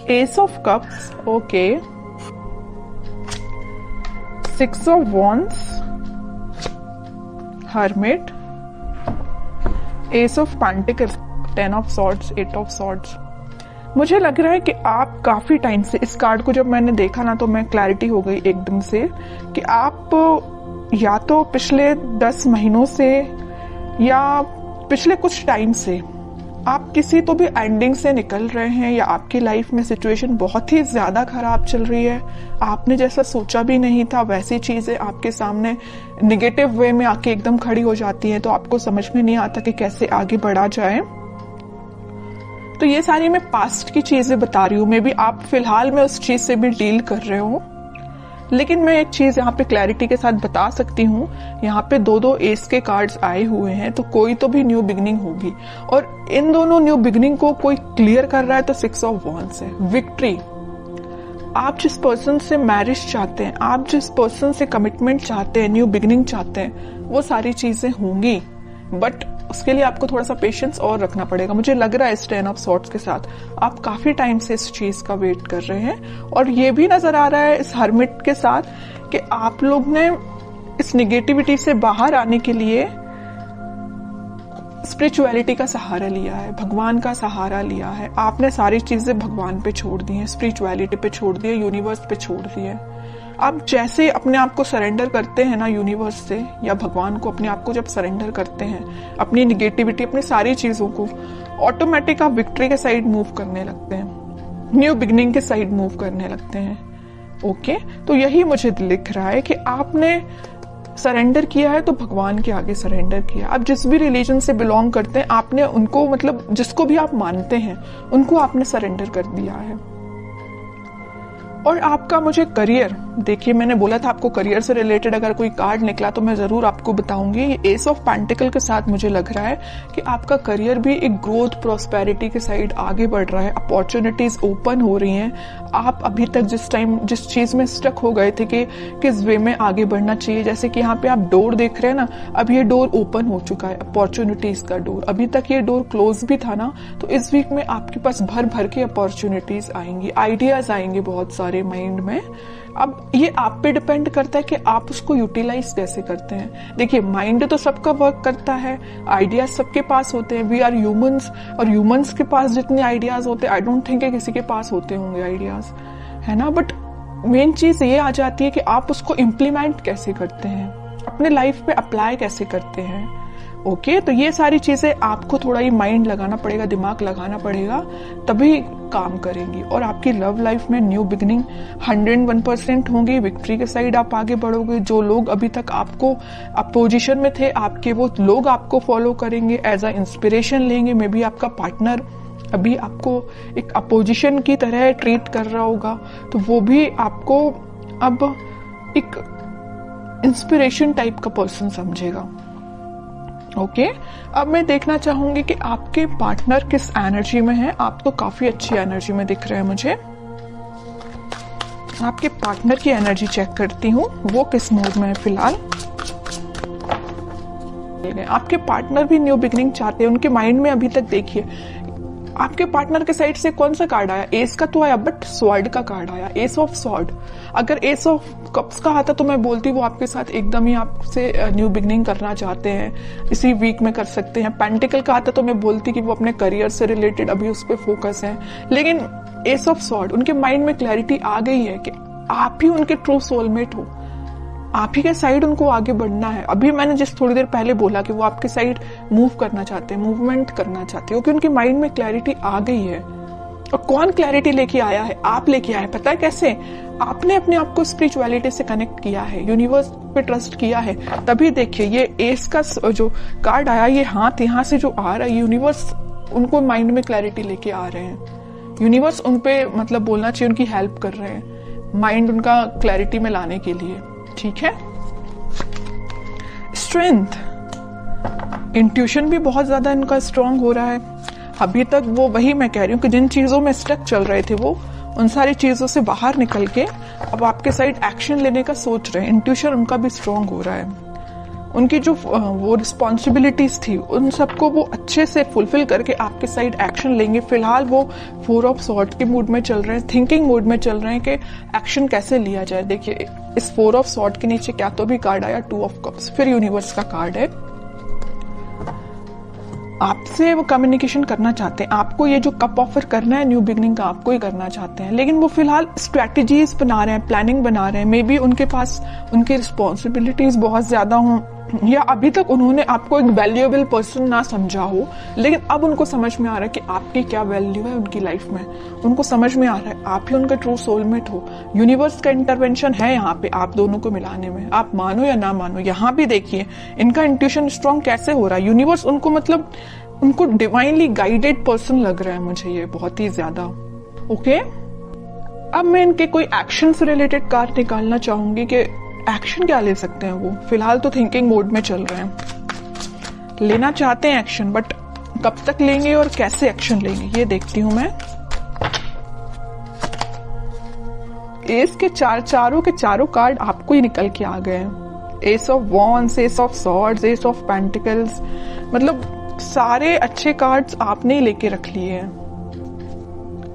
S of cups, okay, 6 of wands, hermit, S of pentacles, 10 of swords, 8 of swords. मुझे लग रहा है कि आप काफी टाइम से, इस कार्ड को जब मैंने देखा ना तो मैं क्लैरिटी हो गई एकदम से कि आप या तो पिछले 10 महीनों से या पिछले कुछ टाइम से आप किसी तो भी एंडिंग से निकल रहे हैं, या आपकी लाइफ में सिचुएशन बहुत ही ज्यादा खराब चल रही है। आपने जैसा सोचा भी नहीं था वैसी चीजें आपके सामने नेगेटिव वे में आके एकदम खड़ी हो जाती हैं, तो आपको समझ में नहीं आता कि कैसे आगे बढ़ा जाए। तो ये सारी मैं पास्ट की चीजें बता रही हूँ, मे बी आप फिलहाल में उस चीज से भी डील कर रहे हो, लेकिन मैं एक चीज यहाँ पे क्लैरिटी के साथ बता सकती हूँ। यहाँ पे 2 एस के कार्ड्स आए हुए हैं, तो कोई तो भी न्यू बिगनिंग होगी, और इन दोनों न्यू बिगनिंग को कोई क्लियर कर रहा है तो 6 ऑफ वॉन्ड्स है, विक्ट्री। आप जिस पर्सन से मैरिज चाहते हैं, आप जिस पर्सन से कमिटमेंट चाहते हैं, न्यू बिगनिंग चाहते हैं, वो सारी चीजें होंगी, बट उसके लिए आपको थोड़ा सा पेशेंस और रखना पड़ेगा। मुझे लग रहा है इस 10 ऑफ सॉर्ड्स के साथ आप काफी टाइम से इस चीज का वेट कर रहे हैं, और ये भी नजर आ रहा है इस हर्मिट के साथ कि आप लोग ने इस निगेटिविटी से बाहर आने के लिए स्पिरिचुअलिटी का सहारा लिया है, भगवान का सहारा लिया है। आपने सारी चीजें भगवान पे छोड़ दी हैं, स्पिरिचुअलिटी पे छोड़ दी है, यूनिवर्स पे छोड़ दी है। आप जैसे अपने आप को सरेंडर करते हैं ना यूनिवर्स से या भगवान को, अपने आप को जब सरेंडर करते हैं, अपनी निगेटिविटी, अपनी सारी चीजों को, ऑटोमेटिक आप विक्ट्री के साइड मूव करने लगते हैं, न्यू बिगनिंग के साइड मूव करने लगते हैं। ओके, तो यही मुझे लिख रहा है कि आपने सरेंडर किया है तो भगवान के आगे सरेंडर किया। आप जिस भी रिलीजन से बिलोंग करते हैं, आपने उनको, मतलब जिसको भी आप मानते हैं, उनको आपने सरेंडर कर दिया है। और आपका मुझे करियर, देखिए मैंने बोला था आपको करियर से रिलेटेड अगर कोई कार्ड निकला तो मैं जरूर आपको बताऊंगी। ये एस ऑफ पेंटिकल के साथ मुझे लग रहा है कि आपका करियर भी एक ग्रोथ, प्रॉस्पेरिटी के साइड आगे बढ़ रहा है, अपॉर्चुनिटीज ओपन हो रही हैं। आप अभी तक जिस चीज में स्टक हो गए थे कि किस वे में आगे बढ़ना चाहिए, जैसे कि यहाँ पे आप डोर देख रहे हैं ना, अब ये डोर ओपन हो चुका है, अपॉर्चुनिटीज का डोर। अभी तक ये डोर क्लोज भी था ना, तो इस वीक में आपके पास भर भर के अपॉर्चुनिटीज आएंगी, आइडियाज आएंगे बहुत सारे माइंड में। अब ये आप पे डिपेंड करता है कि आप उसको यूटिलाइज कैसे करते हैं। देखिए माइंड तो सबका वर्क करता है, आइडियाज सबके पास होते हैं, वी आर ह्यूमंस, और ह्यूमंस के पास जितने आइडियाज होते हैं, आई डोंट थिंक किसी के पास होते होंगे आइडियाज, है ना। बट मेन चीज ये आ जाती है कि आप उसको इम्प्लीमेंट कैसे करते हैं, अपने लाइफ पे अप्लाई कैसे करते हैं। ओके, तो ये सारी चीजें आपको थोड़ा ही माइंड लगाना पड़ेगा, दिमाग लगाना पड़ेगा, तभी काम करेंगी। और आपकी लव लाइफ में न्यू बिगनिंग 101% होंगी, विक्ट्री के साइड आप आगे बढ़ोगे। जो लोग अभी तक आपको अपोजिशन में थे, आपके वो लोग आपको फॉलो करेंगे, एज अ इंस्पिरेशन लेंगे। मे बी आपका पार्टनर अभी आपको एक अपोजिशन की तरह ट्रीट कर रहा होगा, तो वो भी आपको अब एक इंस्पिरेशन टाइप का पर्सन समझेगा। ओके, अब मैं देखना चाहूंगी कि आपके पार्टनर किस एनर्जी में है। आप तो काफी अच्छी एनर्जी में दिख रहे हैं मुझे। आपके पार्टनर की एनर्जी चेक करती हूँ, वो किस मूड में है फिलहाल। आपके पार्टनर भी न्यू बिगनिंग चाहते हैं, उनके माइंड में अभी तक देखिए आपके पार्टनर के साइड से कौन सा कार्ड आया, एस का तो आया, बट स्वॉर्ड का कार्ड आया, एस ऑफ स्वॉर्ड। अगर एस ऑफ कप्स का आता तो मैं बोलती वो आपके साथ एकदम ही आपसे न्यू बिगनिंग करना चाहते हैं, इसी वीक में कर सकते हैं। पेंटिकल का आता तो मैं बोलती कि वो अपने करियर से रिलेटेड अभी उस पर फोकस है। लेकिन एस ऑफ स्वॉर्ड, उनके माइंड में क्लैरिटी आ गई है कि आप ही उनके ट्रू सोलमेट हो, आप ही के साइड उनको आगे बढ़ना है। अभी मैंने जिस थोड़ी देर पहले बोला कि वो आपके साइड मूव करना चाहते हैं, मूवमेंट करना चाहते हैं, क्योंकि उनके माइंड में क्लैरिटी आ गई है। और कौन क्लैरिटी लेके आया है? आप लेके आए। पता है कैसे? आपने अपने आप को स्पिरिचुअलिटी से कनेक्ट किया है, यूनिवर्स पे ट्रस्ट किया है। तभी देखिए ये एस का जो कार्ड आया, ये हाथ यहाँ से जो आ रहा है, यूनिवर्स उनको माइंड में क्लैरिटी लेके आ रहे हैं। यूनिवर्स उनपे मतलब बोलना चाहिए उनकी हेल्प कर रहे हैं, माइंड उनका क्लैरिटी में लाने के लिए। ठीक है। स्ट्रेंथ, इंट्यूशन भी बहुत ज्यादा इनका स्ट्रांग हो रहा है। अभी तक वो, वही मैं कह रही हूँ कि जिन चीजों में स्टक चल रहे थे वो उन सारी चीजों से बाहर निकल के अब आपके साइड एक्शन लेने का सोच रहे हैं। इंट्यूशन उनका भी स्ट्रांग हो रहा है। उनकी जो वो रिस्पॉन्सिबिलिटीज थी उन सबको वो अच्छे से फुलफिल करके आपके साइड एक्शन लेंगे। फिलहाल वो 4 ऑफ सॉर्ड के मूड में चल रहे हैं, थिंकिंग मूड में चल रहे हैं कि एक्शन कैसे लिया जाए। देखिए इस 4 ऑफ सॉर्ड के नीचे क्या तो भी कार्ड आया, 2 ऑफ कप्स, फिर यूनिवर्स का कार्ड है। आपसे वो कम्युनिकेशन करना चाहते हैं, आपको ये जो कप ऑफर करना है न्यू बिगनिंग का आपको ही करना चाहते हैं, लेकिन वो फिलहाल स्ट्रेटजीज बना रहे हैं, प्लानिंग बना रहे हैं। मे बी उनके पास उनकी रिस्पॉन्सिबिलिटीज बहुत ज्यादा हों, या अभी तक उन्होंने आपको एक वैल्यूएबल पर्सन ना समझा हो, लेकिन अब उनको समझ में आ रहा है कि आपकी क्या वैल्यू है उनकी लाइफ में। उनको समझ में आ रहा है आप ही उनका ट्रू सोलमेट हो। यूनिवर्स का इंटरवेंशन है यहाँ पे आप दोनों को मिलाने में, आप मानो या ना मानो। यहाँ भी देखिए इनका इंट्यूशन स्ट्रांग कैसे हो रहा है। यूनिवर्स उनको मतलब उनको डिवाइनली गाइडेड पर्सन लग रहा है मुझे ये बहुत ही ज्यादा। ओके, अब मैं इनके कोई एक्शन से रिलेटेड कार्ड निकालना चाहूंगी कि एक्शन क्या ले सकते हैं वो। फिलहाल तो थिंकिंग मोड में चल रहे हैं, लेना चाहते हैं एक्शन, बट कब तक लेंगे और कैसे एक्शन लेंगे ये देखती हूं मैं। एस के चारों के चारों कार्ड आपको ही निकल के आ गए हैं। S of wands, S of swords, S of pentacles, मतलब सारे अच्छे कार्ड्स आपने ही लेके रख लिए हैं।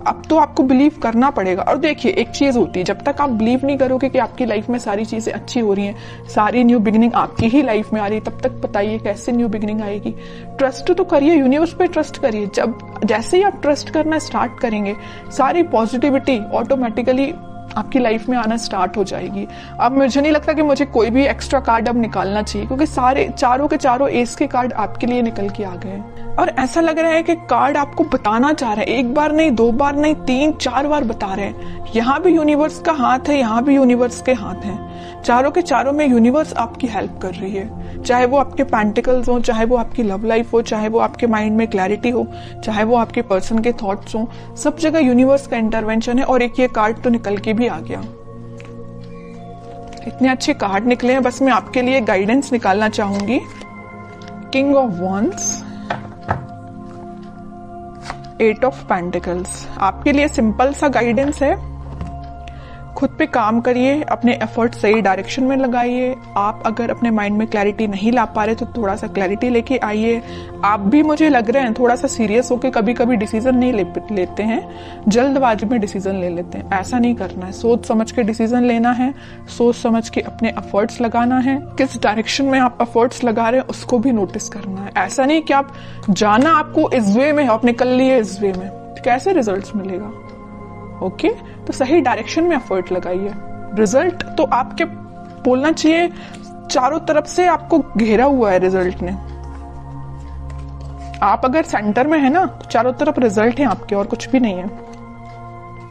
अब तो आपको बिलीव करना पड़ेगा। और देखिए एक चीज होती है, जब तक आप बिलीव नहीं करोगे कि आपकी लाइफ में सारी चीजें अच्छी हो रही हैं, सारी न्यू बिगिनिंग आपकी ही लाइफ में आ रही है, तब तक बताइए कैसे न्यू बिगिनिंग आएगी। ट्रस्ट तो करिए, यूनिवर्स पे ट्रस्ट करिए। जब जैसे ही आप ट्रस्ट करना स्टार्ट करेंगे, सारी पॉजिटिविटी ऑटोमेटिकली आपकी लाइफ में आना स्टार्ट हो जाएगी। अब मुझे नहीं लगता कि मुझे कोई भी एक्स्ट्रा कार्ड अब निकालना चाहिए, क्योंकि सारे चारों के चारों एस के कार्ड आपके लिए निकल के आ गए। और ऐसा लग रहा है कि कार्ड आपको बताना चाह रहे हैं, एक बार नहीं, 2 बार नहीं, 3-4 बार बता रहे हैं। यहाँ भी यूनिवर्स का हाथ है, यहाँ भी यूनिवर्स के हाथ हैं। चारों के चारों में यूनिवर्स आपकी हेल्प कर रही है, चाहे वो आपके पेंटिकल्स हो, चाहे वो आपकी लव लाइफ हो, चाहे वो आपके माइंड में क्लैरिटी हो, चाहे वो आपके पर्सन के थॉट्स हो, सब जगह यूनिवर्स का इंटरवेंशन है। और एक ये कार्ड तो निकल के भी आ गया। इतने अच्छे कार्ड निकले हैं, बस मैं आपके लिए गाइडेंस निकालना चाहूंगी। King of wands, 8 of pentacles, आपके लिए सिंपल सा गाइडेंस है। खुद पे काम करिए, अपने एफर्ट सही डायरेक्शन में लगाइए। आप अगर अपने माइंड में क्लैरिटी नहीं ला पा रहे तो थोड़ा सा क्लैरिटी लेके आइए। आप भी मुझे लग रहे हैं थोड़ा सा सीरियस होके कभी कभी डिसीजन नहीं लेते हैं, जल्दबाजी में डिसीजन ले लेते हैं। ऐसा नहीं करना है, सोच समझ के डिसीजन लेना है, सोच समझ के अपने एफर्ट्स लगाना है। किस डायरेक्शन में आप एफर्ट्स लगा रहे हैं उसको भी नोटिस करना है। ऐसा नहीं कि आप जाना आपको इस वे में, आप निकल लिए इस वे में, तो कैसे रिजल्ट मिलेगा। ओके, तो सही डायरेक्शन में एफर्ट लगाइए। रिजल्ट तो आपके बोलना चाहिए चारों तरफ से आपको घेरा हुआ है रिजल्ट ने। आप अगर सेंटर में है ना, तो चारों तरफ रिजल्ट है आपके, और कुछ भी नहीं है।